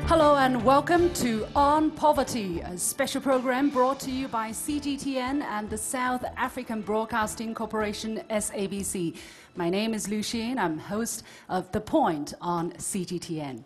Hello and welcome to On Poverty, a special program brought to you by CGTN and the South African Broadcasting Corporation, SABC. My name is Lucien. I'm host of The Point on CGTN.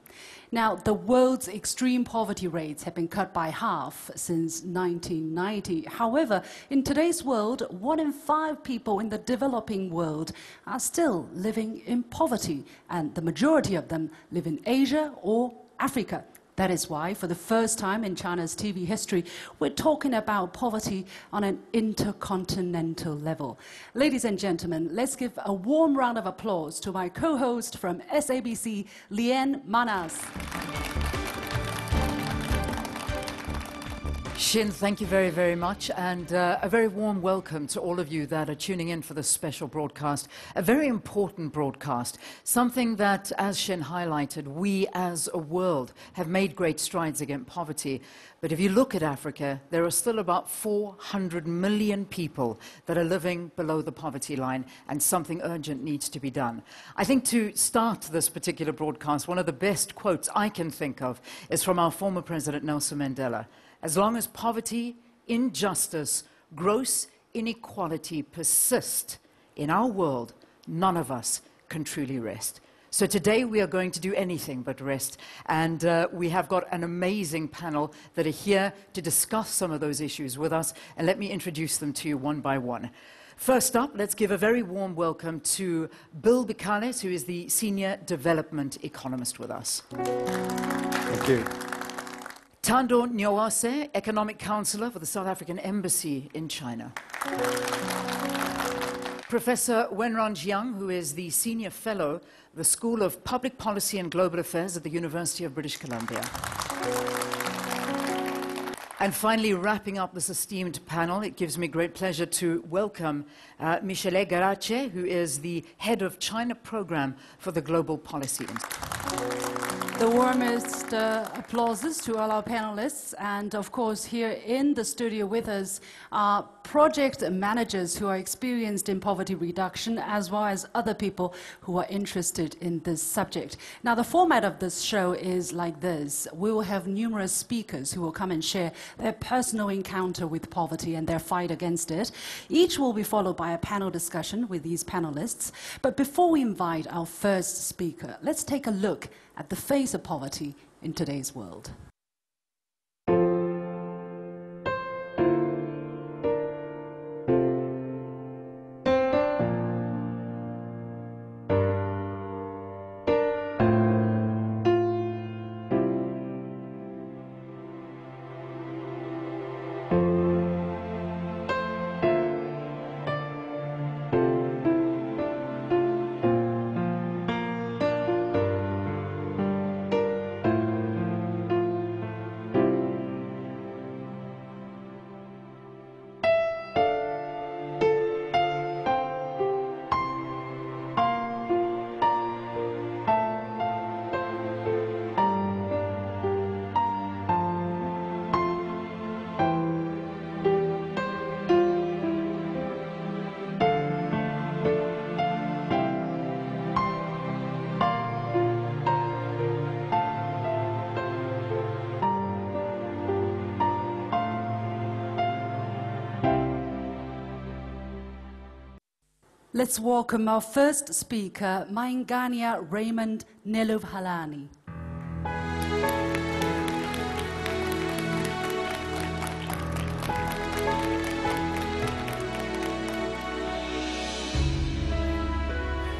Now, the world's extreme poverty rates have been cut by half since 1990. However, in today's world, 1 in 5 people in the developing world are still living in poverty, and the majority of them live in Asia or Africa. That is why, for the first time in China's TV history, we're talking about poverty on an intercontinental level. Ladies and gentlemen, let's give a warm round of applause to my co-host from SABC, Liane Manas. Shin, thank you very, very much, and a very warm welcome to all of you that are tuning in for this special broadcast. A very important broadcast, something that, as Shin highlighted, we as a world have made great strides against poverty. But if you look at Africa, there are still about 400 million people that are living below the poverty line, and something urgent needs to be done. I think to start this particular broadcast, one of the best quotes I can think of is from our former President Nelson Mandela. As long as poverty, injustice, gross inequality persist in our world, none of us can truly rest. So today we are going to do anything but rest, and we have got an amazing panel that are here to discuss some of those issues with us, and let me introduce them to you one by one. First up, let's give a very warm welcome to Bill Bicales, who is the Senior Development Economist with us. Thank you. Thando Nyawase, Economic Counselor for the South African Embassy in China. Professor Wenran Jiang, who is the Senior Fellow of the School of Public Policy and Global Affairs at the University of British Columbia. And finally, wrapping up this esteemed panel, it gives me great pleasure to welcome Michele Garace, who is the Head of China Program for the Global Policy Institute. The warmest applauses to all our panelists, and of course here in the studio with us are project managers who are experienced in poverty reduction, as well as other people who are interested in this subject. Now, the format of this show is like this. We will have numerous speakers who will come and share their personal encounter with poverty and their fight against it. Each will be followed by a panel discussion with these panelists. But before we invite our first speaker, let's take a look at the face of poverty in today's world. Let's welcome our first speaker, Ganya Raymond Neluvhalani.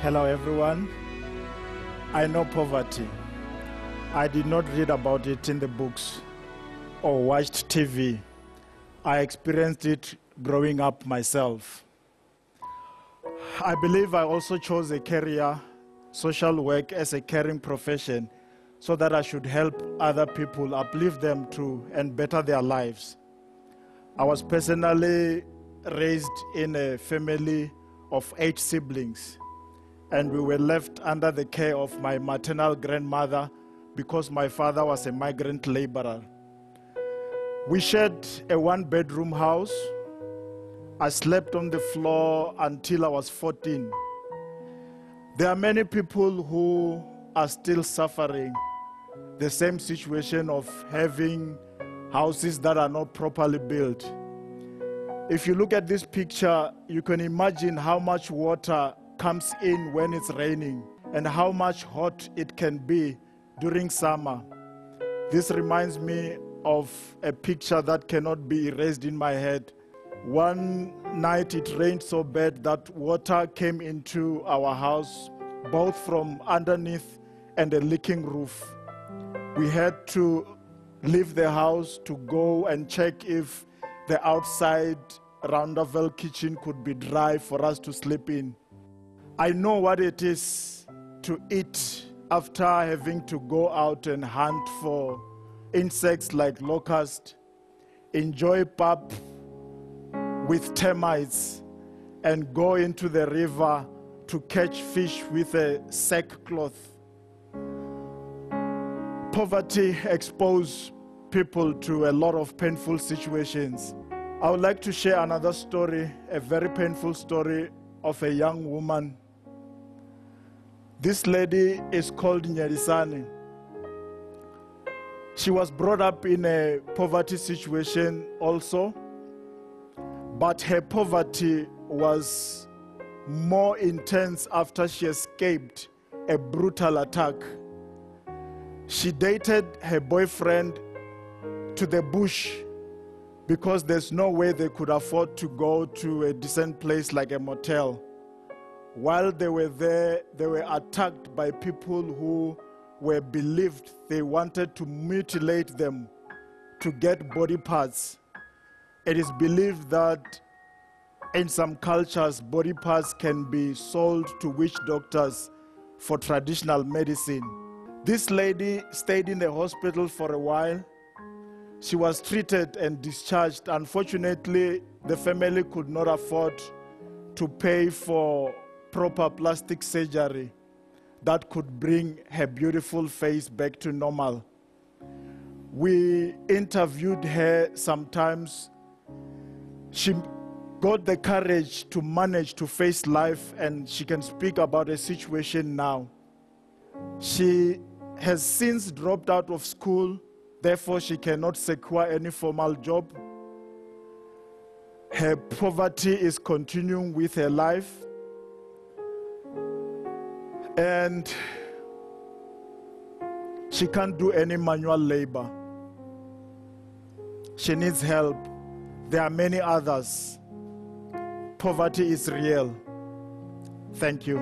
Hello everyone. I know poverty. I did not read about it in the books or watched TV. I experienced it growing up myself. I believe I also chose a career, social work, as a caring profession, so that I should help other people, uplift them to and better their lives. I was personally raised in a family of 8 siblings, and we were left under the care of my maternal grandmother because my father was a migrant laborer. We shared a 1-bedroom house. I slept on the floor until I was 14. There are many people who are still suffering the same situation of having houses that are not properly built. If you look at this picture, you can imagine how much water comes in when it's raining and how much hot it can be during summer. This reminds me of a picture that cannot be erased in my head. One night it rained so bad that water came into our house, both from underneath and a leaking roof. We had to leave the house to go and check if the outside roundabout kitchen could be dry for us to sleep in. I know what it is to eat after having to go out and hunt for insects like locusts, enjoy pap with termites, and go into the river to catch fish with a sackcloth. Poverty exposes people to a lot of painful situations. I would like to share another story, a very painful story of a young woman. This lady is called Nyerisani. She was brought up in a poverty situation also, but her poverty was more intense after she escaped a brutal attack. She dated her boyfriend to the bush because there's no way they could afford to go to a decent place like a motel. While they were there, they were attacked by people who were believed they wanted to mutilate them to get body parts. It is believed that in some cultures, body parts can be sold to witch doctors for traditional medicine. This lady stayed in the hospital for a while. She was treated and discharged. Unfortunately, the family could not afford to pay for proper plastic surgery that could bring her beautiful face back to normal. We interviewed her sometimes. She got the courage to manage to face life, and she can speak about the situation now. She has since dropped out of school, therefore she cannot secure any formal job. Her poverty is continuing with her life, and she can't do any manual labor. She needs help. There are many others. Poverty is real. Thank you.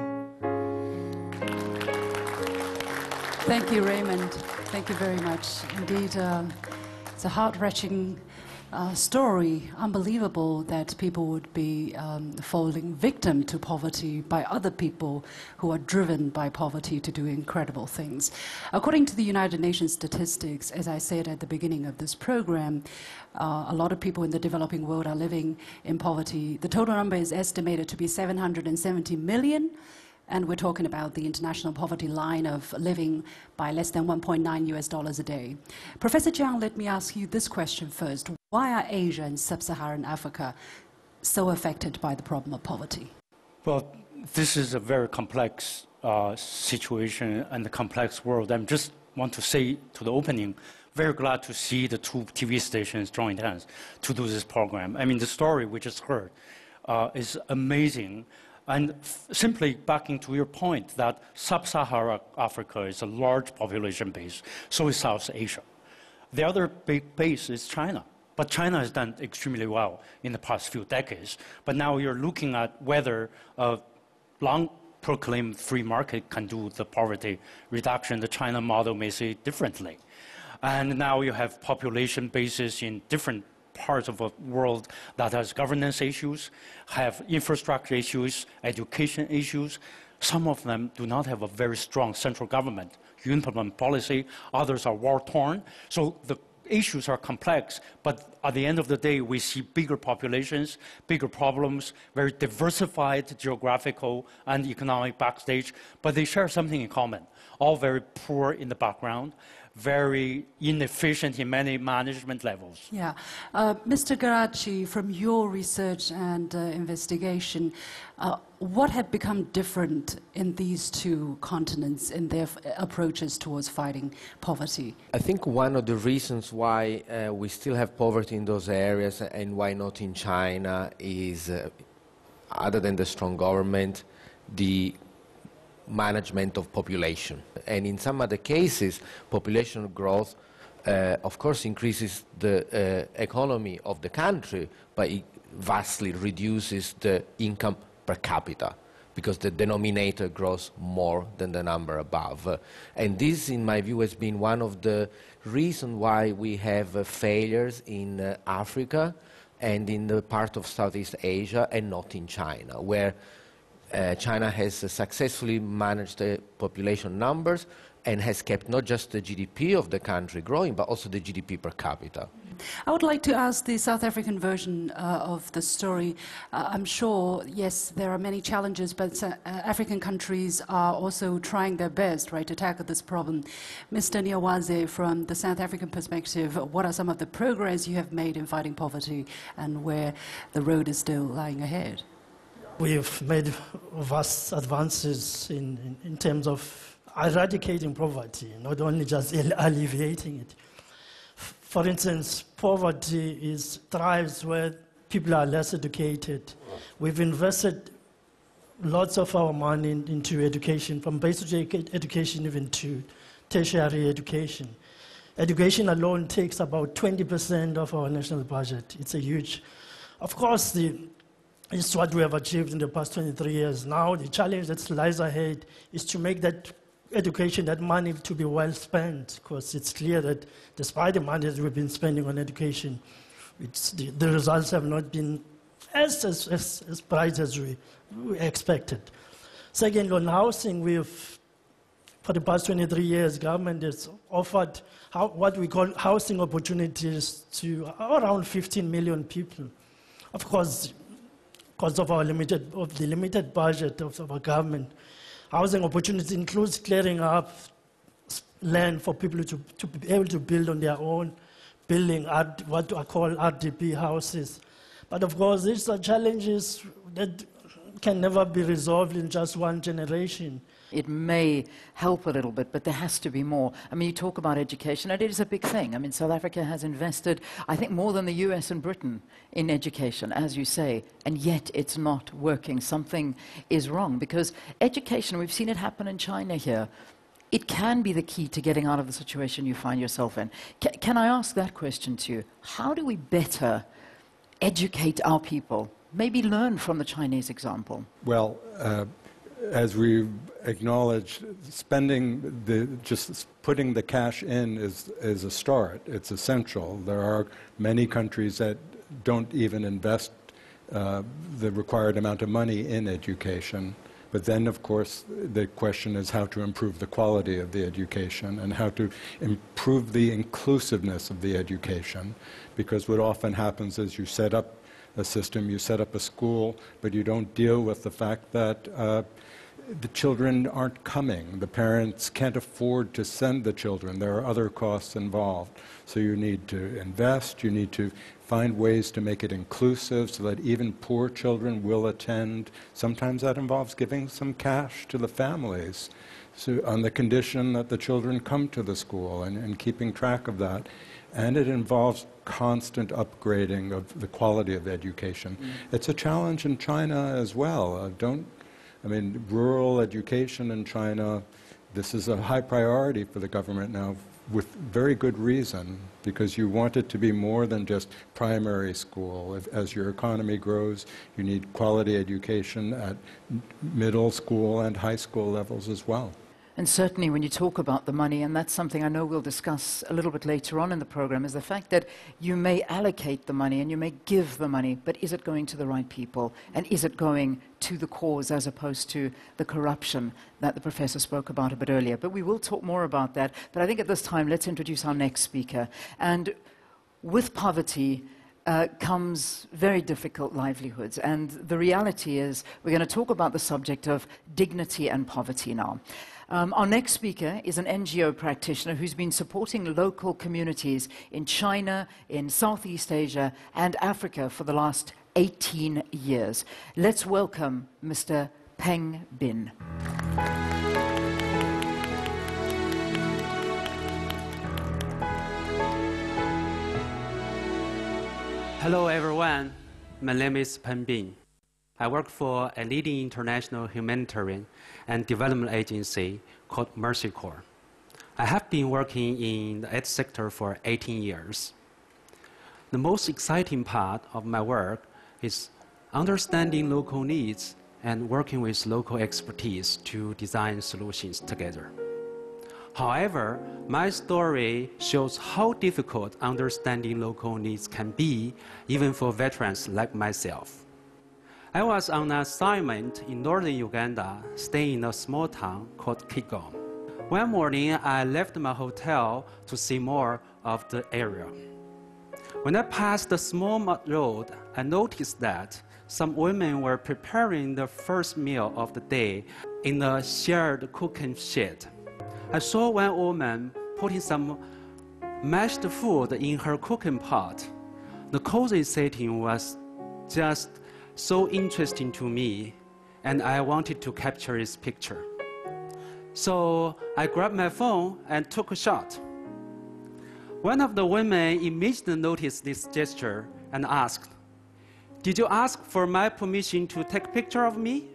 Thank you, Raymond. Thank you very much. Indeed, it's a heart-wrenching story. Unbelievable that people would be falling victim to poverty by other people who are driven by poverty to do incredible things. According to the United Nations statistics, as I said at the beginning of this program, a lot of people in the developing world are living in poverty. The total number is estimated to be 770 million. And we're talking about the international poverty line of living by less than $1.9 a day. Professor Jiang, let me ask you this question first. Why are Asia and sub-Saharan Africa so affected by the problem of poverty? Well, this is a very complex situation and a complex world. I just want to say to the opening, very glad to see the two TV stations join hands to do this program. I mean, the story we just heard is amazing. And simply backing to your point that sub-Saharan Africa is a large population base, so is South Asia. The other big base is China. But China has done extremely well in the past few decades. But now you're looking at whether a long-proclaimed free market can do the poverty reduction. The China model may say differently. And now you have population bases in different parts of the world that has governance issues, have infrastructure issues, education issues. Some of them do not have a very strong central government implement policy. Others are war-torn. So the issues are complex, but at the end of the day, we see bigger populations, bigger problems, very diversified geographical and economic backstage, but they share something in common. All very poor in the background, very inefficient in many management levels. Yeah. Mr. Karachi, from your research and investigation, what had become different in these two continents in their approaches towards fighting poverty? I think one of the reasons why we still have poverty in those areas and why not in China is, other than the strong government, the management of population. And in some other cases, population growth, of course, increases the economy of the country, but it vastly reduces the income per capita, because the denominator grows more than the number above. And this, in my view, has been one of the reasons why we have failures in Africa and in the part of Southeast Asia and not in China, where China has successfully managed the population numbers and has kept not just the GDP of the country growing, but also the GDP per capita. I would like to ask the South African version of the story. I'm sure, yes, there are many challenges, but African countries are also trying their best, right, to tackle this problem. Mr. Niawaze, from the South African perspective, what are some of the progress you have made in fighting poverty and where the road is still lying ahead? We've made vast advances in terms of eradicating poverty, not only just alleviating it. For instance, poverty thrives where people are less educated. We've invested lots of our money into education, from basic education even to tertiary education. Education alone takes about 20% of our national budget. It's a huge, of course, it's what we have achieved in the past 23 years. Now the challenge that lies ahead is to make that education, that money, to be well spent, because it's clear that despite the money that we've been spending on education, the results have not been as bright as we expected. Second, on housing, for the past 23 years, government has offered what we call housing opportunities to around 15 million people. Of course, because of the limited budget of our government, housing opportunity includes clearing up land for people to be able to build on their own, building what I call RDP houses. But of course, these are challenges that can never be resolved in just one generation. It may help a little bit, but there has to be more. I mean, you talk about education, and it is a big thing. I mean, South Africa has invested, I think, more than the US and Britain in education, as you say, and yet it's not working. Something is wrong, because education, we've seen it happen in China here, it can be the key to getting out of the situation you find yourself in. Can I ask that question to you? How do we better educate our people? Maybe learn from the Chinese example. Well, as we acknowledged, just putting the cash in is a start. It's essential. There are many countries that don't even invest the required amount of money in education. But then, of course, the question is how to improve the quality of the education and how to improve the inclusiveness of the education. Because what often happens is you set up a system, you set up a school, but you don't deal with the fact that the children aren't coming. The parents can't afford to send the children. There are other costs involved. So you need to invest, you need to find ways to make it inclusive so that even poor children will attend. Sometimes that involves giving some cash to the families, so on the condition that the children come to the school and keeping track of that. And it involves constant upgrading of the quality of education. It's a challenge in China as well. Rural education in China, this is a high priority for the government now, with very good reason, because you want it to be more than just primary school. As your economy grows, you need quality education at middle school and high school levels as well. And certainly when you talk about the money, and that's something I know we'll discuss a little bit later on in the program, is the fact that you may allocate the money and you may give the money, but is it going to the right people? And is it going to the cause as opposed to the corruption that the professor spoke about a bit earlier? But we will talk more about that. But I think at this time, let's introduce our next speaker. And with poverty, comes very difficult livelihoods. And the reality is we're going to talk about the subject of dignity and poverty now. Our next speaker is an NGO practitioner who's been supporting local communities in China, in Southeast Asia, and Africa for the last 18 years. Let's welcome Mr. Pam Beane. Hello everyone, my name is Pam Beane. I work for a leading international humanitarian and development agency called Mercy Corps. I have been working in the aid sector for 18 years. The most exciting part of my work is understanding local needs and working with local expertise to design solutions together. However, my story shows how difficult understanding local needs can be, even for veterans like myself. I was on an assignment in northern Uganda, staying in a small town called Kigom. One morning, I left my hotel to see more of the area. When I passed the small mud road, I noticed that some women were preparing the first meal of the day in a shared cooking shed. I saw one woman putting some mashed food in her cooking pot. The cozy setting was just so interesting to me, and I wanted to capture this picture. So I grabbed my phone and took a shot. One of the women immediately noticed this gesture and asked, "Did you ask for my permission to take a picture of me?"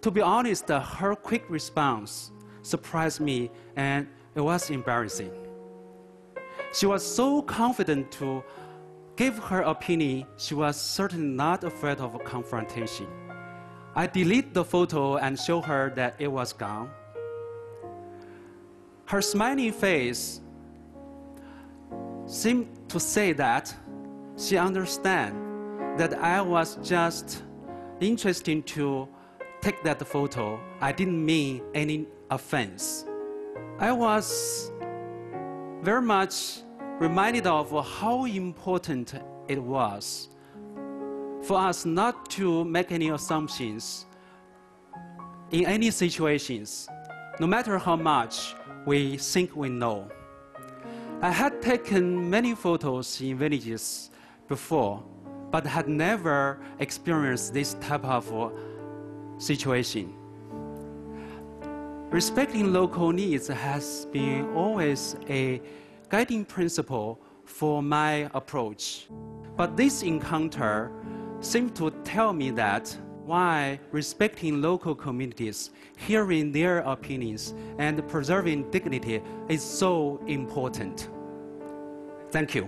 To be honest, her quick response surprised me, and it was embarrassing. She was so confident to give her opinion. She was certainly not afraid of a confrontation. I deleted the photo and showed her that it was gone. Her smiling face seemed to say that she understands that I was just interested to take that photo. I didn't mean any offense. I was very much reminded of how important it was for us not to make any assumptions in any situations, no matter how much we think we know. I had taken many photos in villages before, but had never experienced this type of situation. Respecting local needs has been always a guiding principle for my approach. But this encounter seemed to tell me that why respecting local communities, hearing their opinions, and preserving dignity is so important. Thank you.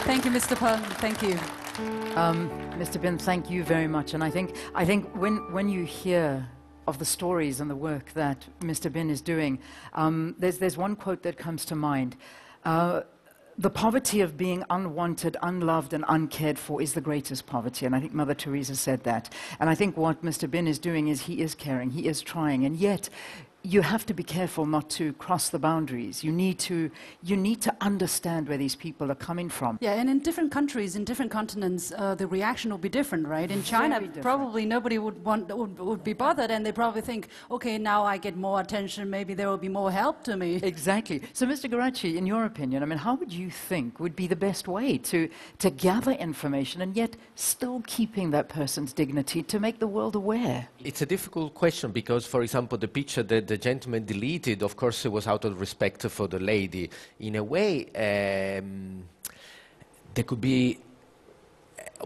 Thank you, Mr. Pam. Thank you. Mr. Beane, thank you very much. And I think when you hear of the stories and the work that Mr. Beane is doing, there's one quote that comes to mind. The poverty of being unwanted, unloved, and uncared for is the greatest poverty. And I think Mother Teresa said that. And I think what Mr. Beane is doing is he is caring, he is trying, and yet you have to be careful not to cross the boundaries. You need to understand where these people are coming from. Yeah, and in different countries, in different continents, the reaction will be different, right? In China, probably nobody would be bothered, and they probably think, okay, now I get more attention, maybe there will be more help to me. Exactly. So, Mr. Karachi, in your opinion, I mean, how would you think would be the best way to gather information and yet still keeping that person's dignity to make the world aware? It's a difficult question because, for example, the picture that the gentleman deleted, of course, it was out of respect for the lady. In a way, there could be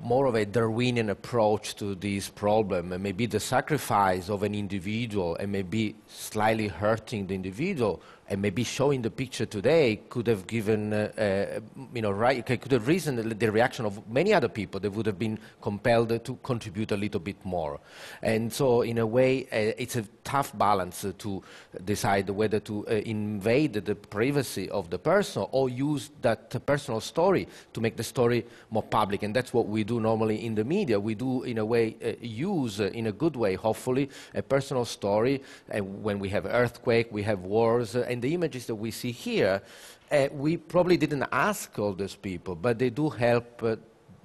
more of a Darwinian approach to this problem, and maybe the sacrifice of an individual and maybe slightly hurting the individual, and maybe showing the picture today could have given, could have risen the reaction of many other people that would have been compelled to contribute a little bit more. And so, in a way, it's a tough balance to decide whether to invade the privacy of the person or use that personal story to make the story more public. And that's what we do normally in the media. We do, in a way, use, in a good way, hopefully, a personal story. And when we have earthquake, we have wars, and And the images that we see here, we probably didn't ask all those people, but they do help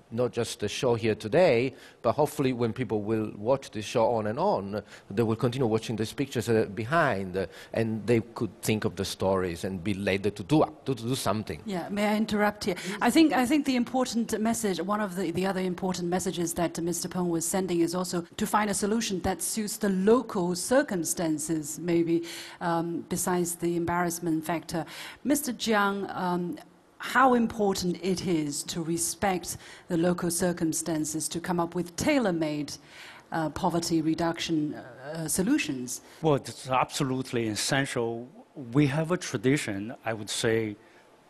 not just the show here today, but hopefully when people will watch the show on and on, they will continue watching these pictures behind, and they could think of the stories and be led to do something. Yeah, may I interrupt here? I think the important message, one of the other important messages that Mr. Peng was sending is also to find a solution that suits the local circumstances, maybe, besides the embarrassment factor. Mr. Jiang, how important it is to respect the local circumstances to come up with tailor-made poverty reduction solutions. Well, it's absolutely essential. We have a tradition, I would say,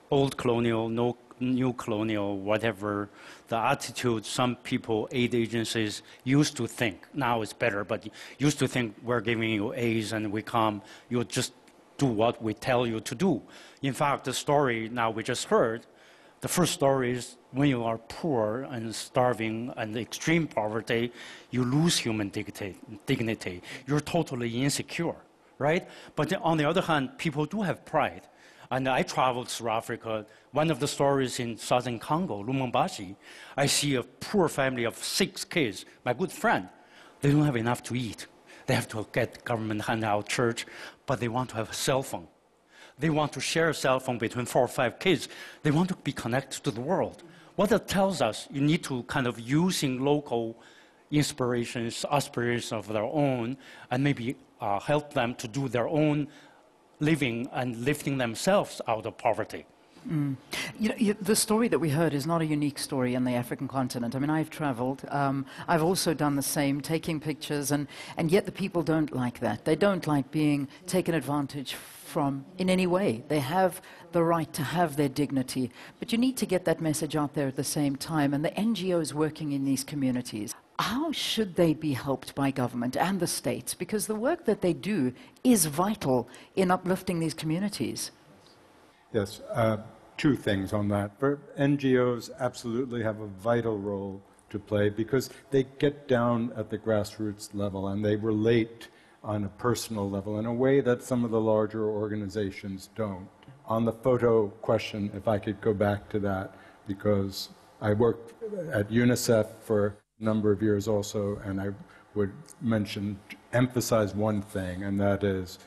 old colonial, no new colonial, whatever, the attitude some people, aid agencies used to think. Now it's better, but used to think we're giving you aids and we come, you just do what we tell you to do. In fact, the story now we just heard, the first story is when you are poor and starving and extreme poverty, you lose human dignity. You're totally insecure, right? But on the other hand, people do have pride. And I traveled through Africa. One of the stories in southern Congo, Lumumbashi, I see a poor family of 6 kids, my good friend. They don't have enough to eat. They have to get government handout church, but they want to have a cell phone. They want to share a cell phone between 4 or 5 kids. They want to be connected to the world. What that tells us, you need to kind of using local inspirations, aspirations of their own, and maybe help them to do their own living and lifting themselves out of poverty. Mm. You know, the story that we heard is not a unique story in the African continent. I mean, I've traveled. I've also done the same, taking pictures, and yet the people don't like that. They don't like being taken advantage from in any way. They have the right to have their dignity, but you need to get that message out there at the same time. And the NGOs working in these communities, how should they be helped by government and the states? Because the work that they do is vital in uplifting these communities. Yes, 2 things on that. For NGOs absolutely have a vital role to play because they get down at the grassroots level and they relate on a personal level in a way that some of the larger organizations don't. On the photo question, if I could go back to that, because I worked at UNICEF for a number of years also, and I would emphasize one thing, and that is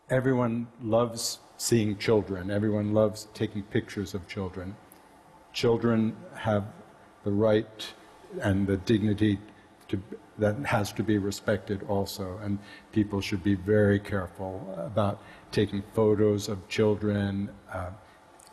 everyone loves seeing children. Everyone loves taking pictures of children. Children have the right and the dignity that has to be respected also, and people should be very careful about taking photos of children,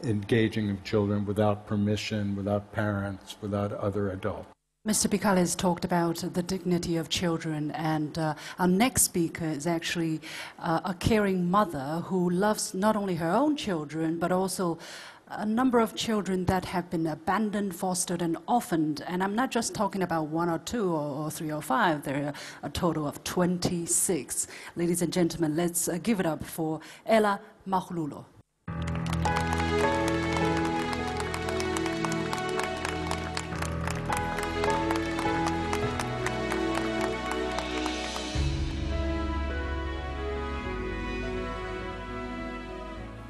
engaging of children without permission, without parents, without other adults. Mr. Picales talked about the dignity of children, and our next speaker is actually a caring mother who loves not only her own children, but also a number of children that have been abandoned, fostered, and orphaned. And I'm not just talking about 1 or 2 or 3 or 5. There are a total of 26. Ladies and gentlemen, let's give it up for Ella Maaloula.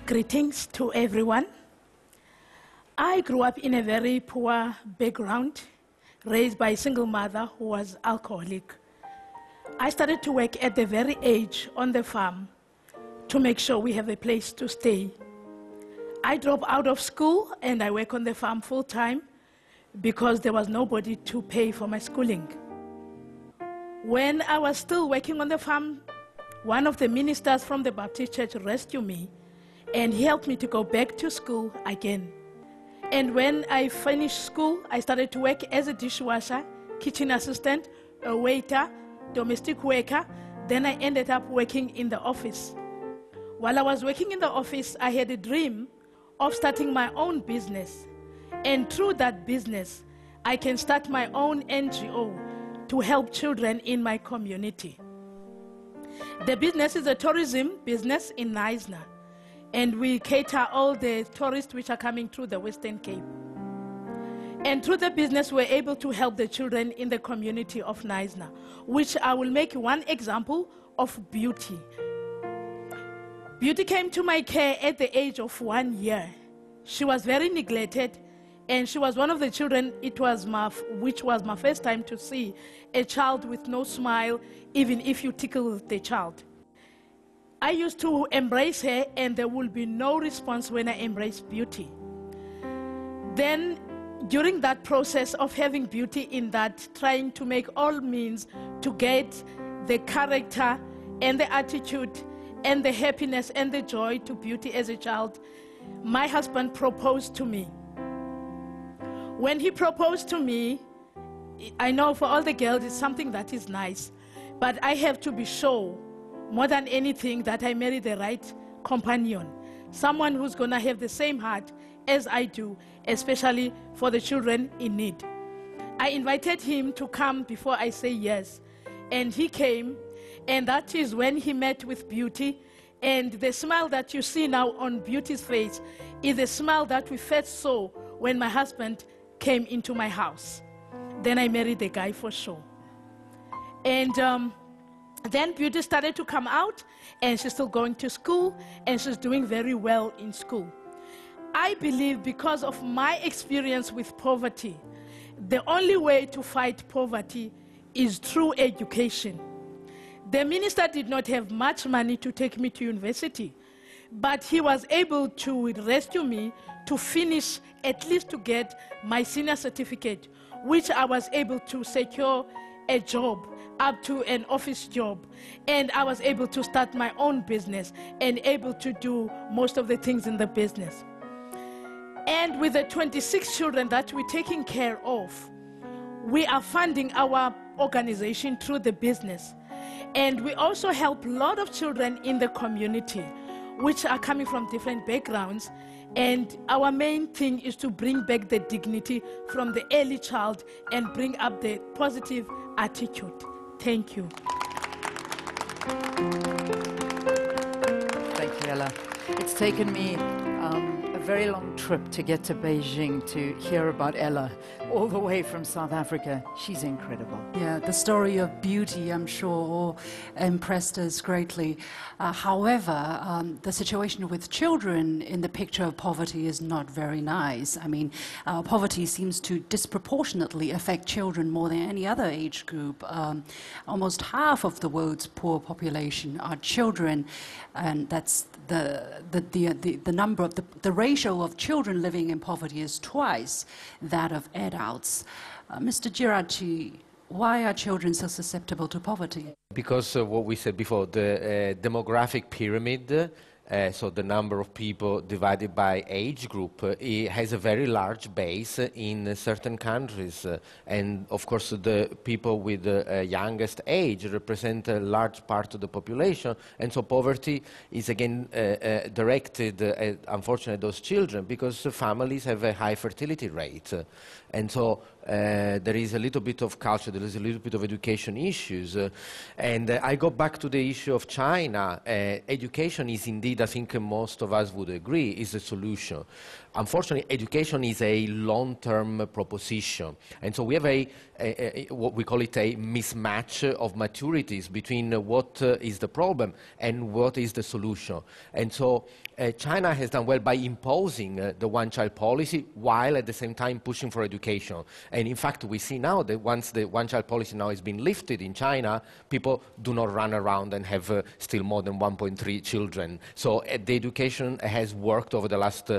Greetings to everyone. I grew up in a very poor background, raised by a single mother who was alcoholic. I started to work at the very age on the farm to make sure we have a place to stay. I dropped out of school and I work on the farm full time because there was nobody to pay for my schooling. When I was still working on the farm, one of the ministers from the Baptist Church rescued me, and he helped me to go back to school again. And when I finished school, I started to work as a dishwasher, kitchen assistant, a waiter, domestic worker. Then I ended up working in the office. While I was working in the office, I had a dream of starting my own business. And through that business, I can start my own NGO to help children in my community. The business is a tourism business in Knysna, and we cater all the tourists which are coming through the Western Cape. And through the business, we're able to help the children in the community of Knysna, which I will make one example of beauty. Beauty came to my care at the age of 1 year. She was very neglected, and she was one of the children, which was my first time to see a child with no smile, even if you tickle the child. I used to embrace her, and there will be no response when I embrace Beauty. Then, during that process of having Beauty in that, trying to make all means to get the character and the attitude and the happiness and the joy to Beauty as a child, my husband proposed to me. When he proposed to me, I know for all the girls it's something that is nice, but I have to be sure, more than anything, that I marry the right companion, someone who's going to have the same heart as I do, especially for the children in need. I invited him to come before I say yes, and he came, and that is when he met with Beauty, and the smile that you see now on Beauty's face is the smile that we first saw when my husband came into my house. Then I married the guy for sure. And then Beauty started to come out, and she's still going to school, and she's doing very well in school. I believe, because of my experience with poverty, the only way to fight poverty is through education. The minister did not have much money to take me to university, but he was able to rescue me to finish, at least to get my senior certificate, which I was able to secure a job, up to an office job, and I was able to start my own business and able to do most of the things in the business. And with the 26 children that we're taking care of, we are funding our organization through the business. And we also help a lot of children in the community, which are coming from different backgrounds. And our main thing is to bring back the dignity from the early child and bring up the positive attitude. Thank you. Thank you, Ella. It's taken me a very long trip to get to Beijing to hear about Ella, all the way from South Africa. She's incredible. Yeah, the story of Beauty, I'm sure, impressed us greatly. However, the situation with children in the picture of poverty is not very nice. I mean, poverty seems to disproportionately affect children more than any other age group. Almost half of the world's poor population are children, and that's the number of the ratio of children living in poverty is twice that of adults. Mr. Girachi, why are children so susceptible to poverty? Because what we said before, the demographic pyramid, so the number of people divided by age group, it has a very large base in certain countries. And of course, the people with the youngest age represent a large part of the population. And so poverty is again directed, unfortunately, at those children, because families have a high fertility rate. And so there is a little bit of culture, there is a little bit of education issues. And I go back to the issue of China. Education is indeed, I think most of us would agree, is a solution. Unfortunately, education is a long-term proposition. And so we have what we call it a mismatch of maturities between what is the problem and what is the solution. And so China has done well by imposing the one-child policy while at the same time pushing for education. And in fact, we see now that once the one-child policy now has been lifted in China, people do not run around and have still more than 1.3 children. So the education has worked over the last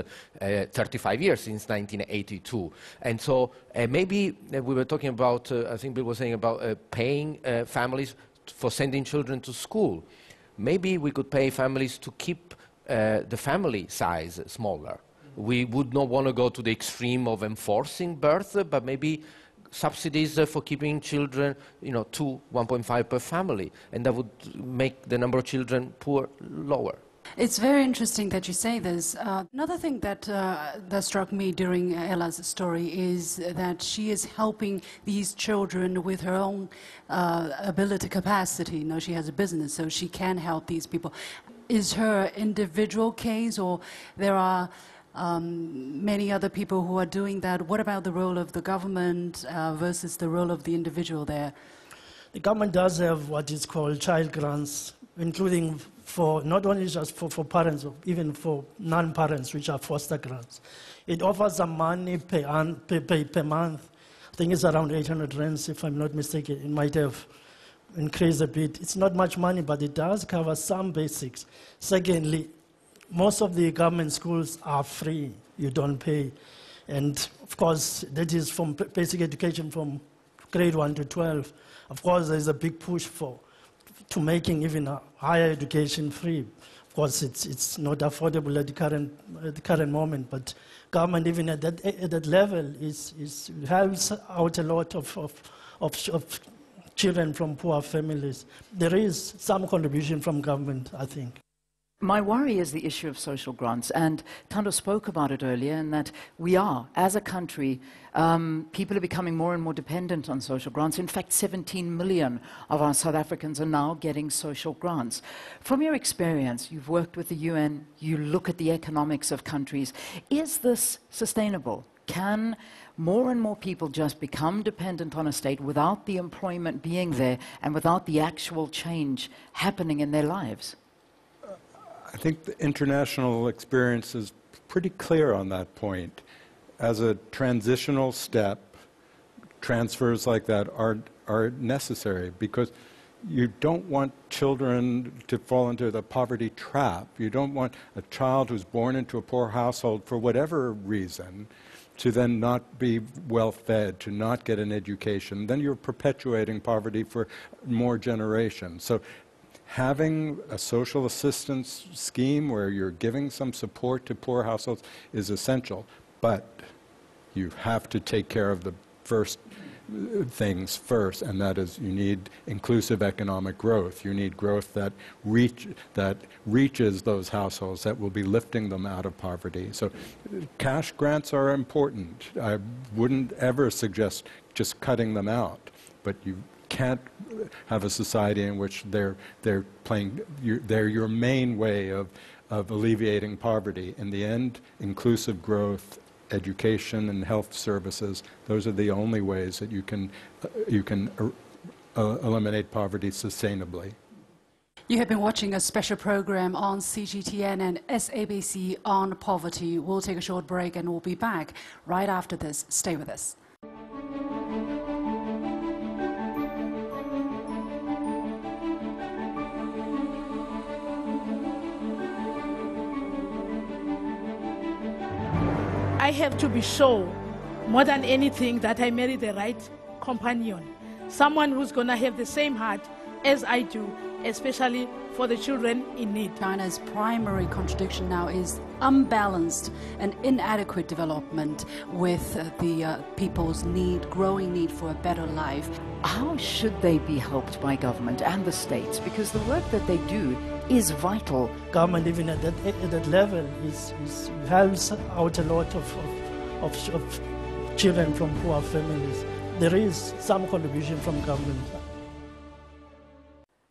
35 years, since 1982. And so maybe we were talking about, I think Bill was saying about paying families for sending children to school. Maybe we could pay families to keep the family size smaller. We would not want to go to the extreme of enforcing birth, but maybe subsidies for keeping children, 2, 1.5 per family, and that would make the number of children poor lower. It's very interesting that you say this. Another thing that struck me during Ella's story is that she is helping these children with her own ability, capacity. She has a business, so she can help these people. Is her individual case, or there are many other people who are doing that? What about the role of the government versus the role of the individual there? The government does have what is called child grants including for not only just for parents, even for non-parents, which are foster grants. It offers some money per month. I think it's around 800 rands, if I'm not mistaken. It might have increased a bit. It's not much money, but it does cover some basics. Secondly, most of the government schools are free. You don't pay. And of course, that is from basic education from grade 1 to 12. Of course, there's a big push to making even higher education free. Of course, it's not affordable at the current moment, but government even at that level helps out a lot of children from poor families. There is some contribution from government, I think. My worry is the issue of social grants, and Thando spoke about it earlier, in that we are, as a country, people are becoming more and more dependent on social grants. In fact, 17 million of our South Africans are now getting social grants. From your experience, you've worked with the UN, you look at the economics of countries. Is this sustainable? Can more and more people just become dependent on a state without the employment being there and without the actual change happening in their lives? I think the international experience is pretty clear on that point. As a transitional step, transfers like that are necessary, because you don't want children to fall into the poverty trap. You don't want a child who's born into a poor household for whatever reason to then not be well fed, to not get an education. Then you're perpetuating poverty for more generations. So having a social assistance scheme where you're giving some support to poor households is essential, but you have to take care of the first things first, and that is you need inclusive economic growth. You need growth that reaches those households, that will be lifting them out of poverty. So cash grants are important. I wouldn't ever suggest just cutting them out, but you can't have a society in which they're your main way of alleviating poverty. In the end, inclusive growth, education and health services, those are the only ways that you can eliminate poverty sustainably. You have been watching a special program on CGTN and SABC on poverty. We'll take a short break and we'll be back right after this. Stay with us. I have to be sure, more than anything, that I marry the right companion, someone who's going to have the same heart as I do, especially for the children in need. China's primary contradiction now is unbalanced and inadequate development with the people's growing need for a better life. How should they be helped by government and the states? Because the work that they do is vital. Government, even at that level, helps out a lot of children from poor families. There is some contribution from government.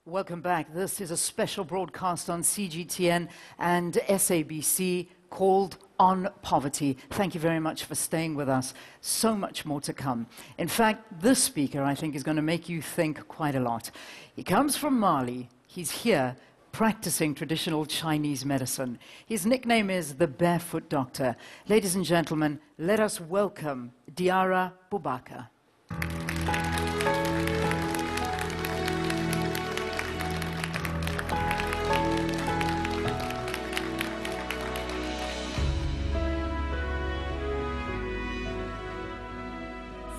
Welcome back. This is a special broadcast on CGTN and SABC called On Poverty. Thank you very much for staying with us. So much more to come. In fact, this speaker, I think, is going to make you think quite a lot. He comes from Mali. He's here practicing traditional Chinese medicine. His nickname is the Barefoot Doctor. Ladies and gentlemen, let us welcome Diarra Boubacar.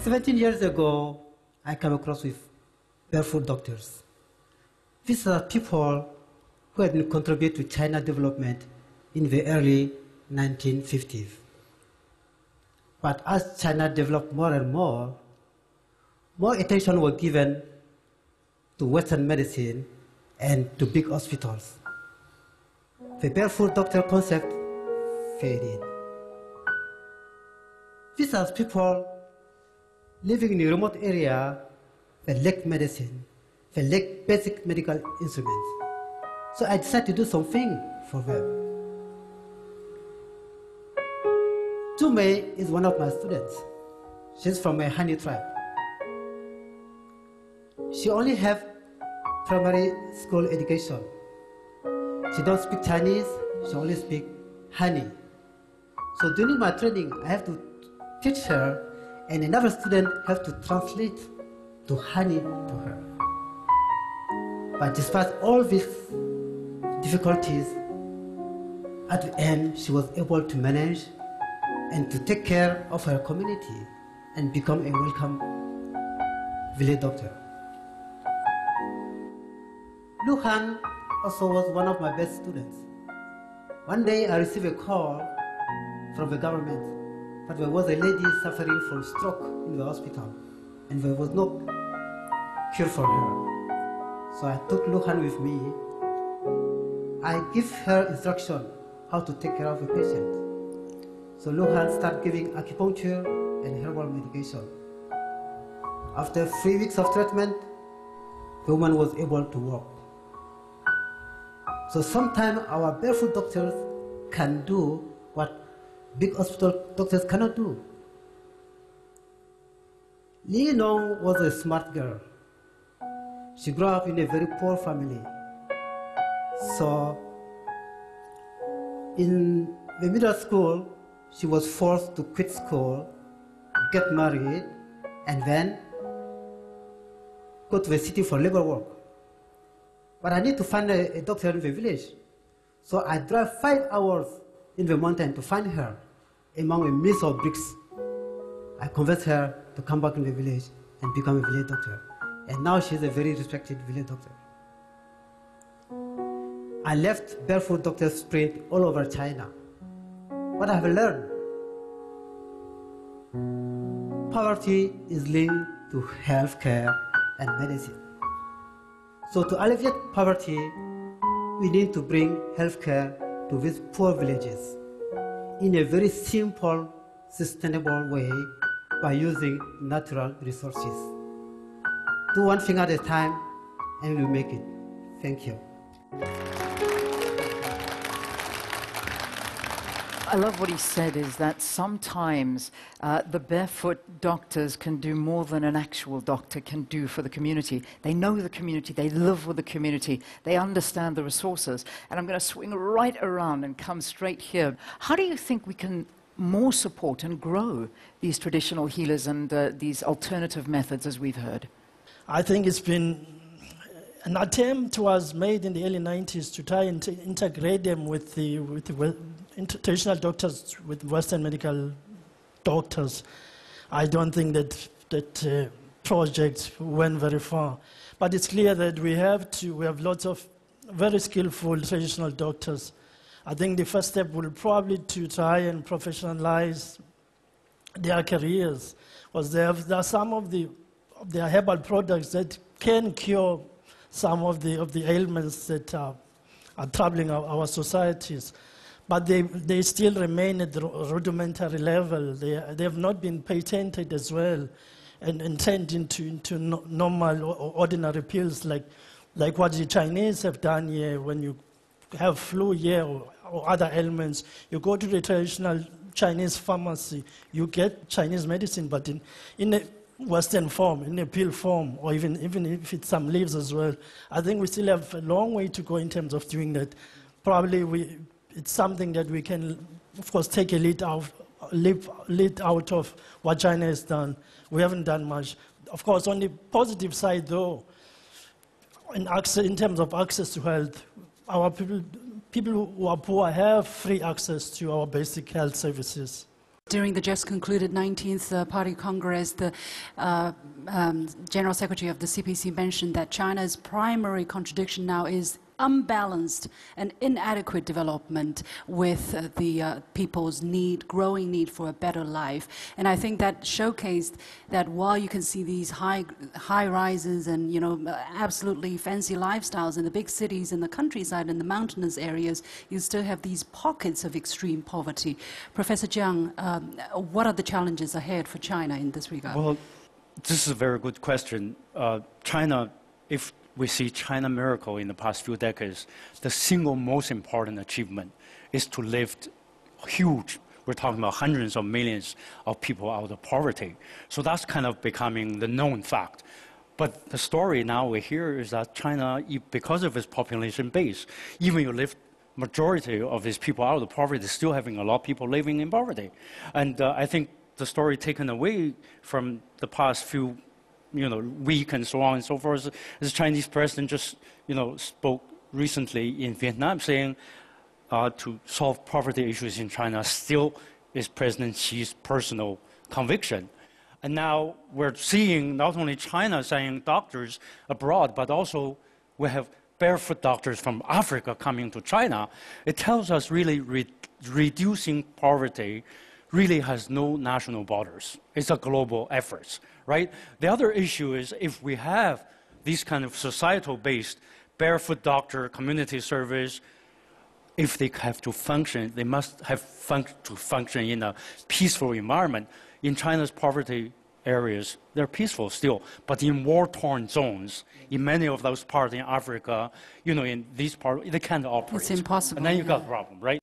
"17 years ago, I came across with barefoot doctors. These are people who had been contributing to China development in the early 1950s. But as China developed more and more attention was given to Western medicine and to big hospitals. The barefoot doctor concept faded. These are people living in a remote area that lack medicine, that lack basic medical instruments. So I decided to do something for them. Tumei is one of my students. She's from a Hani tribe. She only has primary school education. She don't speak Chinese, she only speak honey. So during my training, I have to teach her, and another student have to translate to honey to her. But despite all these difficulties, at the end, she was able to manage and to take care of her community and become a welcome village doctor. Lu Han also was one of my best students. One day I received a call from the government that there was a lady suffering from stroke in the hospital and there was no cure for her. So I took Lu Han with me. I give her instruction how to take care of the patient. So Lu Han started giving acupuncture and herbal medication. After 3 weeks of treatment, the woman was able to walk. So sometimes our barefoot doctors can do what big hospital doctors cannot do. Li Nong was a smart girl. She grew up in a very poor family. So in the middle school, she was forced to quit school, get married, and then go to the city for labor work. But I need to find a doctor in the village. So I drive 5 hours in the mountain to find her among a mist of bricks. I convinced her to come back in the village and become a village doctor. And now she's a very respected village doctor. I left barefoot doctors spread all over China. What I have learned? Poverty is linked to healthcare and medicine. So to alleviate poverty, we need to bring healthcare to these poor villages in a very simple, sustainable way by using natural resources. Do one thing at a time and we'll make it. Thank you. I love what he said is that sometimes the barefoot doctors can do more than an actual doctor can do for the community. They know the community, they live with the community, they understand the resources. And I'm going to swing right around and come straight here. How do you think we can more support and grow these traditional healers and these alternative methods as we've heard? I think it's been an attempt was made in the early 90s to try and integrate them with the traditional doctors with Western medical doctors. I don't think that project went very far. But it's clear that we have lots of very skillful traditional doctors. I think the first step will probably to try and professionalize their careers. Was there are some of their herbal products that can cure some of the ailments that are troubling our societies. But they still remain at the rudimentary level. They have not been patented as well and turned into normal or ordinary pills like what the Chinese have done here. When you have flu here or other ailments, you go to the traditional Chinese pharmacy, you get Chinese medicine, but in a Western form, in a pill form, or even if it's some leaves as well. I think we still have a long way to go in terms of doing that. Probably it's something that we can, of course, take a lead out of what China has done. We haven't done much. Of course, on the positive side, though, in terms of access to health, our people who are poor have free access to our basic health services. During the just concluded 19th Party Congress, the General Secretary of the CPC mentioned that China's primary contradiction now is unbalanced and inadequate development with the people's growing need for a better life. And I think that showcased that while you can see these high rises and absolutely fancy lifestyles in the big cities, in the countryside, in the mountainous areas, you still have these pockets of extreme poverty. Professor Jiang, what are the challenges ahead for China in this regard? Well, this is a very good question. China, if we see China miracle in the past few decades, the single most important achievement is to lift huge, we're talking about hundreds of millions of people out of poverty. So that's kind of becoming the known fact. But the story now we hear is that China, because of its population base, even you lift majority of these people out of poverty, still having a lot of people living in poverty. And I think the story taken away from the past few week and so on and so forth, the Chinese president just spoke recently in Vietnam saying to solve poverty issues in China still is President Xi's personal conviction. And now we're seeing not only China sending doctors abroad, but also we have barefoot doctors from Africa coming to China. It tells us really reducing poverty really has no national borders. It's a global effort, right? The other issue is if we have these kind of societal-based barefoot doctor, community service, if they have to function, they must have to function in a peaceful environment. In China's poverty areas, they're peaceful still, but in war-torn zones, in many of those parts in Africa, in these parts, they can't operate. It's impossible. And then you've got a problem, right?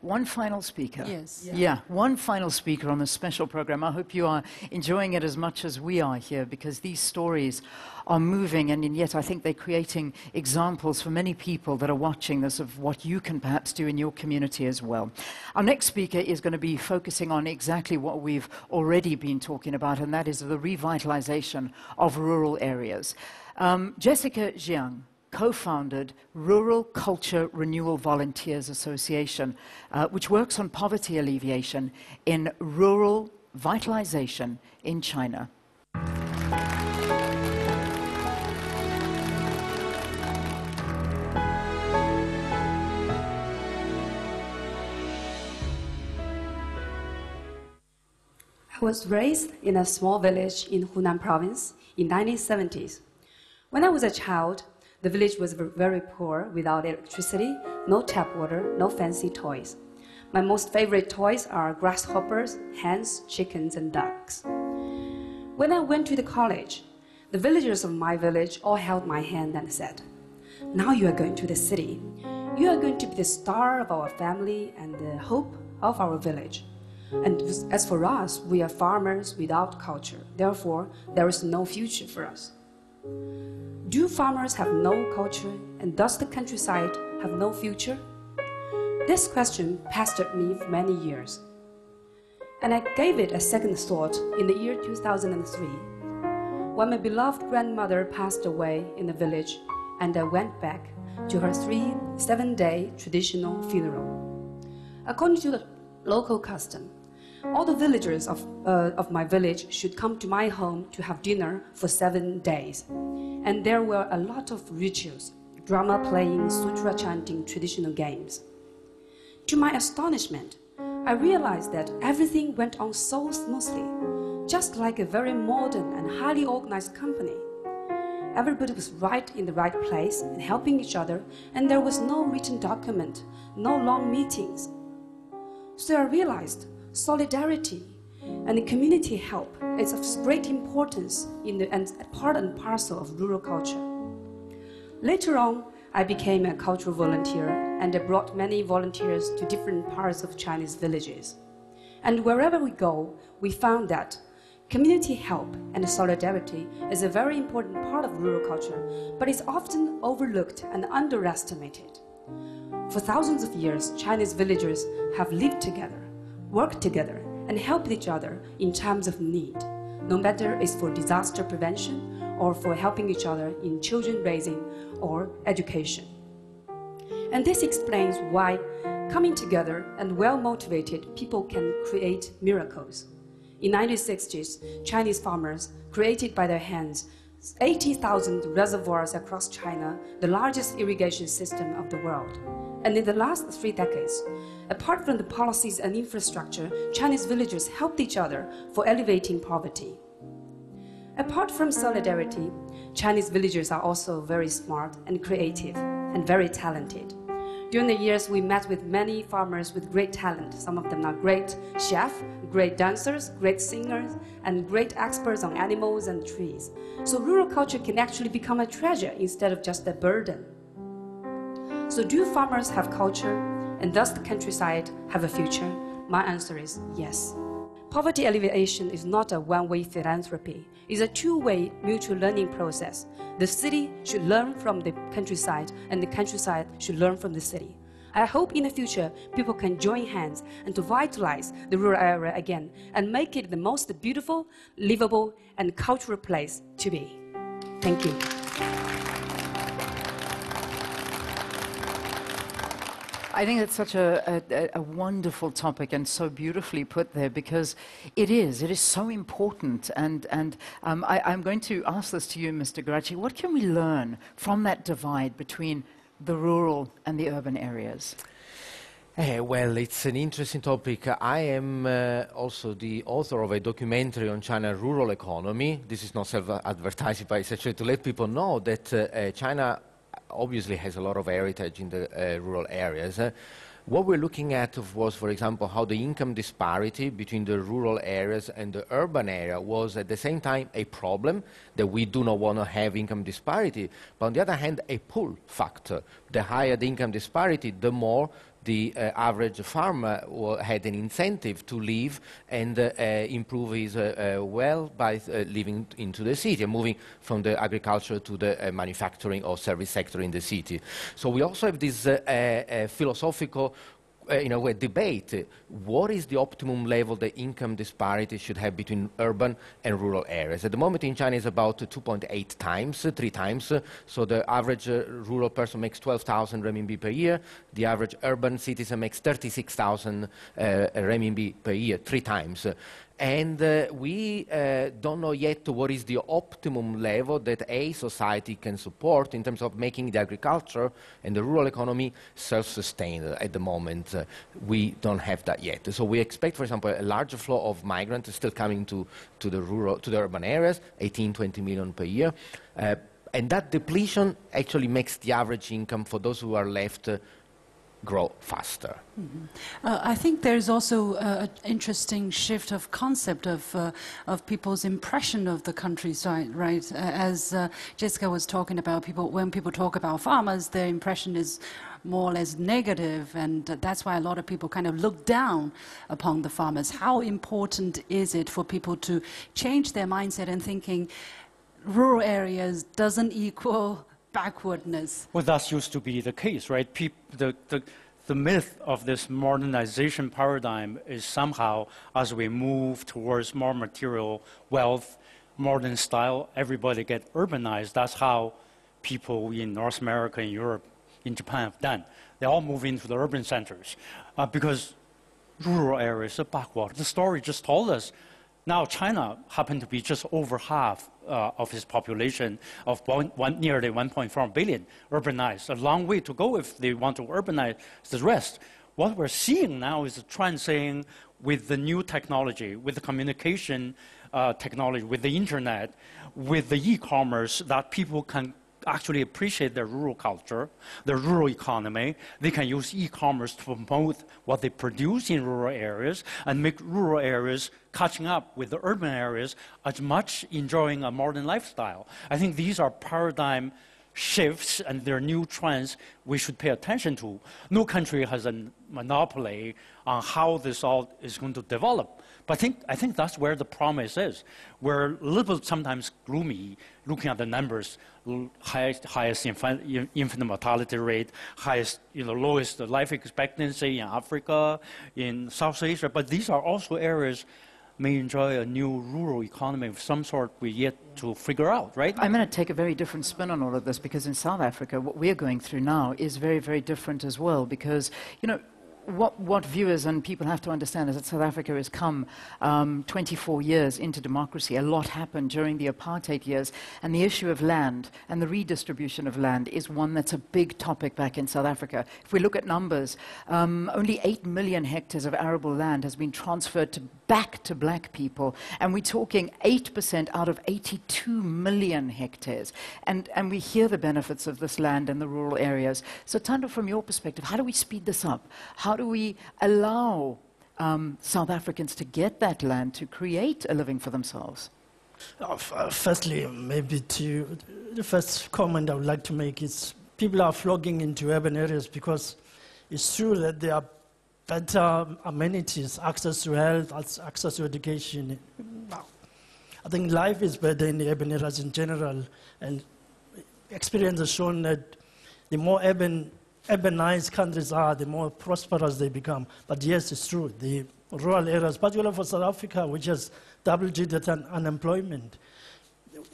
One final speaker. Yes. Yeah, one final speaker on this special program. I hope you are enjoying it as much as we are here, because these stories are moving, and yet I think they're creating examples for many people that are watching this of what you can perhaps do in your community as well. Our next speaker is going to be focusing on exactly what we've already been talking about, and that is the revitalization of rural areas. Jessica Jiang co-founded Rural Culture Renewal Volunteers Association, which works on poverty alleviation in rural vitalization in China. I was raised in a small village in Hunan province in the 1970s. When I was a child, the village was very poor, without electricity, no tap water, no fancy toys. My most favorite toys are grasshoppers, hens, chickens, and ducks. When I went to the college, the villagers of my village all held my hand and said, "Now you are going to the city. You are going to be the star of our family and the hope of our village. And as for us, we are farmers without culture. Therefore, there is no future for us." Do farmers have no culture, and does the countryside have no future? This question pestered me for many years. And I gave it a second thought in the year 2003, when my beloved grandmother passed away in the village, and I went back to her 7-day traditional funeral. According to the local custom, all the villagers of my village should come to my home to have dinner for 7 days. And there were a lot of rituals, drama playing, sutra chanting, traditional games. To my astonishment, I realized that everything went on so smoothly, just like a very modern and highly organized company. Everybody was right in the right place and helping each other, and there was no written document, no long meetings. So I realized solidarity and community help is of great importance and part and parcel of rural culture. Later on, I became a cultural volunteer, and I brought many volunteers to different parts of Chinese villages. And wherever we go, we found that community help and solidarity is a very important part of rural culture, but it's often overlooked and underestimated. For thousands of years, Chinese villagers have lived together, worked together, and helped each other in times of need, no matter it's for disaster prevention or for helping each other in children raising or education. And this explains why coming together and well-motivated people can create miracles. In the 1960s, Chinese farmers created by their hands 80,000 reservoirs across China, the largest irrigation system of the world. And in the last 3 decades, apart from the policies and infrastructure, Chinese villagers helped each other for elevating poverty. Apart from solidarity, Chinese villagers are also very smart and creative and very talented. During the years, we met with many farmers with great talent. Some of them are great chefs, great dancers, great singers, and great experts on animals and trees. So rural culture can actually become a treasure instead of just a burden. So do farmers have culture, and does the countryside have a future? My answer is yes. Poverty alleviation is not a one-way philanthropy. It's a two-way mutual learning process. The city should learn from the countryside, and the countryside should learn from the city. I hope in the future people can join hands and to vitalize the rural area again and make it the most beautiful, livable, and cultural place to be. Thank you. I think it's such a wonderful topic and so beautifully put there, because it is so important. And I'm going to ask this to you, Mr. Karachi. What can we learn from that divide between the rural and the urban areas? Well, it's an interesting topic. I am also the author of a documentary on China's rural economy. This is not self-advertising, but it's actually to let people know that China obviously has a lot of heritage in the rural areas. What we're looking at was, for example, how the income disparity between the rural areas and the urban area was at the same time a problem, that we do not want to have income disparity, but on the other hand, a pull factor. The higher the income disparity, the more the average farmer had an incentive to leave and improve his wealth by living into the city and moving from the agriculture to the manufacturing or service sector in the city. So we also have this philosophical in a way, debate what is the optimum level the income disparity should have between urban and rural areas. At the moment in China is about 2.8 times, 3 times. So the average rural person makes 12,000 renminbi per year. The average urban citizen makes 36,000 renminbi per year, 3 times. And we don't know yet what is the optimum level that a society can support in terms of making the agriculture and the rural economy self-sustained. At the moment, we don't have that yet. So we expect, for example, a larger flow of migrants still coming to the urban areas, 18, 20 million per year. And that depletion actually makes the average income for those who are left grow faster. Mm-hmm. I think there's also an interesting shift of concept of people's impression of the countryside, right? As Jessica was talking about, when people talk about farmers, their impression is more or less negative, and that's why a lot of people kind of look down upon the farmers. How important is it for people to change their mindset and thinking rural areas doesn't equal backwardness? Well, that used to be the case, right? The myth of this modernization paradigm is somehow, as we move towards more material wealth, modern style, everybody get urbanized. That's how people in North America, in Europe, in Japan have done. They all move into the urban centers because rural areas are backward. The story just told us. Now China happened to be just over half of its population of nearly 1.4 billion urbanized. A long way to go if they want to urbanize the rest. What we're seeing now is a trend saying with the new technology, with the communication technology, with the internet, with the e-commerce, that people can actually appreciate their rural culture, their rural economy. They can use e-commerce to promote what they produce in rural areas and make rural areas catching up with the urban areas as much enjoying a modern lifestyle. I think these are paradigm shifts and they're new trends we should pay attention to. No country has a monopoly on how this all is going to develop. But I think that's where the promise is. We're a little bit sometimes gloomy looking at the numbers, highest infant mortality rate, highest, lowest life expectancy in Africa, in South Asia. But these are also areas may enjoy a new rural economy of some sort we're yet to figure out, right? I'm going to take a very different spin on all of this, because in South Africa, what we're going through now is very, very different as well, because, what viewers and people have to understand is that South Africa has come 24 years into democracy. A lot happened during the apartheid years, and the issue of land and the redistribution of land is one that's a big topic back in South Africa. If we look at numbers, only 8 million hectares of arable land has been transferred back to black people, and we're talking 8% out of 82 million hectares. And we hear the benefits of this land in the rural areas. So Thando, from your perspective, how do we speed this up? How do we allow South Africans to get that land to create a living for themselves? Firstly, maybe the first comment I would like to make is people are flocking into urban areas because it's true that there are better amenities, access to health, access to education. I think life is better in the urban areas in general, and experience has shown that the more urbanized countries are, the more prosperous they become. But yes, it's true, the rural areas, particularly for South Africa, which has double-digit unemployment,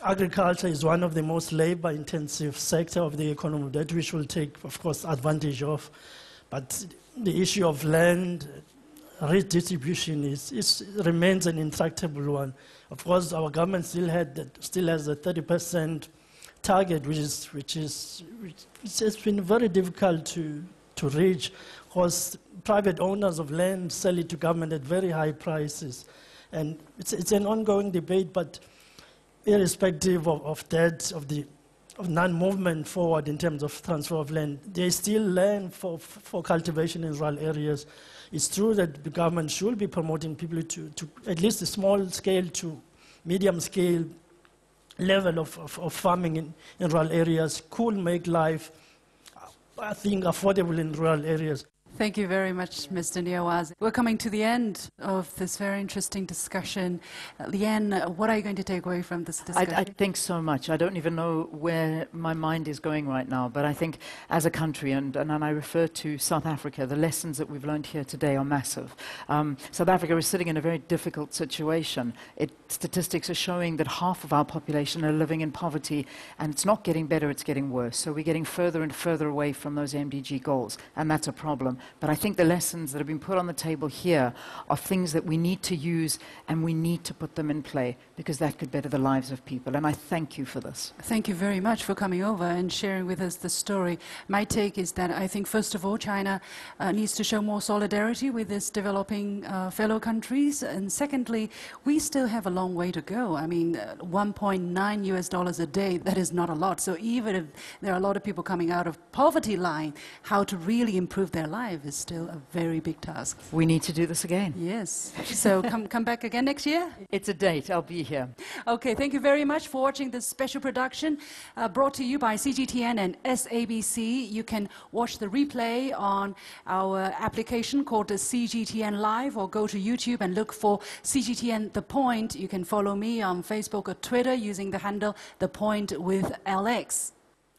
agriculture is one of the most labor-intensive sector of the economy that we should take, of course, advantage of. But the issue of land redistribution remains an intractable one. Of course, our government still has a 30% target, which has been very difficult to reach, because private owners of land sell it to government at very high prices. And it's an ongoing debate, but irrespective of that, of non-movement forward in terms of transfer of land, there's still land for cultivation in rural areas. It's true that the government should be promoting people to at least a small scale to medium scale level of farming in rural areas could make life, I think, affordable in rural areas. Thank you very much, Mr. Niawaz. We're coming to the end of this very interesting discussion. Leanne, what are you going to take away from this discussion? I think so much. I don't even know where my mind is going right now, but I think as a country, and I refer to South Africa, the lessons that we've learned here today are massive. South Africa is sitting in a very difficult situation. Statistics are showing that half of our population are living in poverty, and it's not getting better, it's getting worse. So we're getting further and further away from those MDG goals, and that's a problem. But I think the lessons that have been put on the table here are things that we need to use, and we need to put them in play, because that could better the lives of people. And I thank you for this. Thank you very much for coming over and sharing with us the story. My take is that I think, first of all, China needs to show more solidarity with its developing fellow countries. And secondly, we still have a long way to go. I mean, $1.9 a day, that is not a lot. So even if there are a lot of people coming out of poverty line, how to really improve their lives is still a very big task. We need to do this again. Yes. So come back again next year? It's a date. I'll be here. Okay, thank you very much for watching this special production brought to you by CGTN and SABC. You can watch the replay on our application called the CGTN Live, or go to YouTube and look for CGTN The Point. You can follow me on Facebook or Twitter using the handle The Point with LX.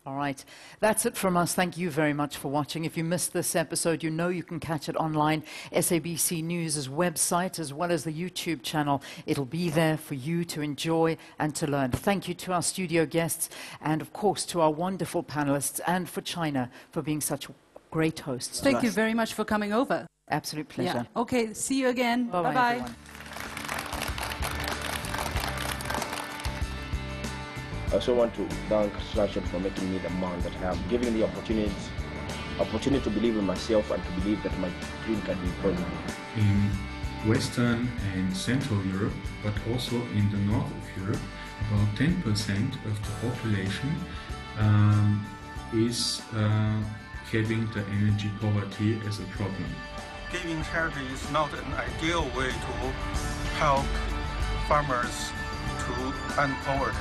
All right, that's it from us. Thank you very much for watching. If you missed this episode, you know you can catch it online, SABC News' website, as well as the YouTube channel. It'll be there for you to enjoy and to learn. Thank you to our studio guests, and of course to our wonderful panelists, and for China for being such great hosts. Thank you very much for coming over. Absolute pleasure. Yeah. Okay, see you again. Bye-bye, everyone. I also want to thank Slasher for making me the man that I am, giving the opportunity to believe in myself and to believe that my dream can be possible. In Western and Central Europe, but also in the north of Europe, about 10% of the population is having the energy poverty as a problem. Giving charity is not an ideal way to help farmers to end poverty.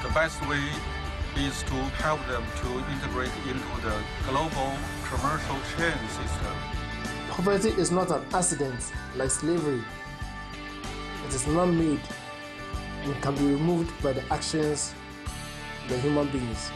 The best way is to help them to integrate into the global commercial chain system. Poverty is not an accident like slavery. It is not made. It can be removed by the actions of the human beings.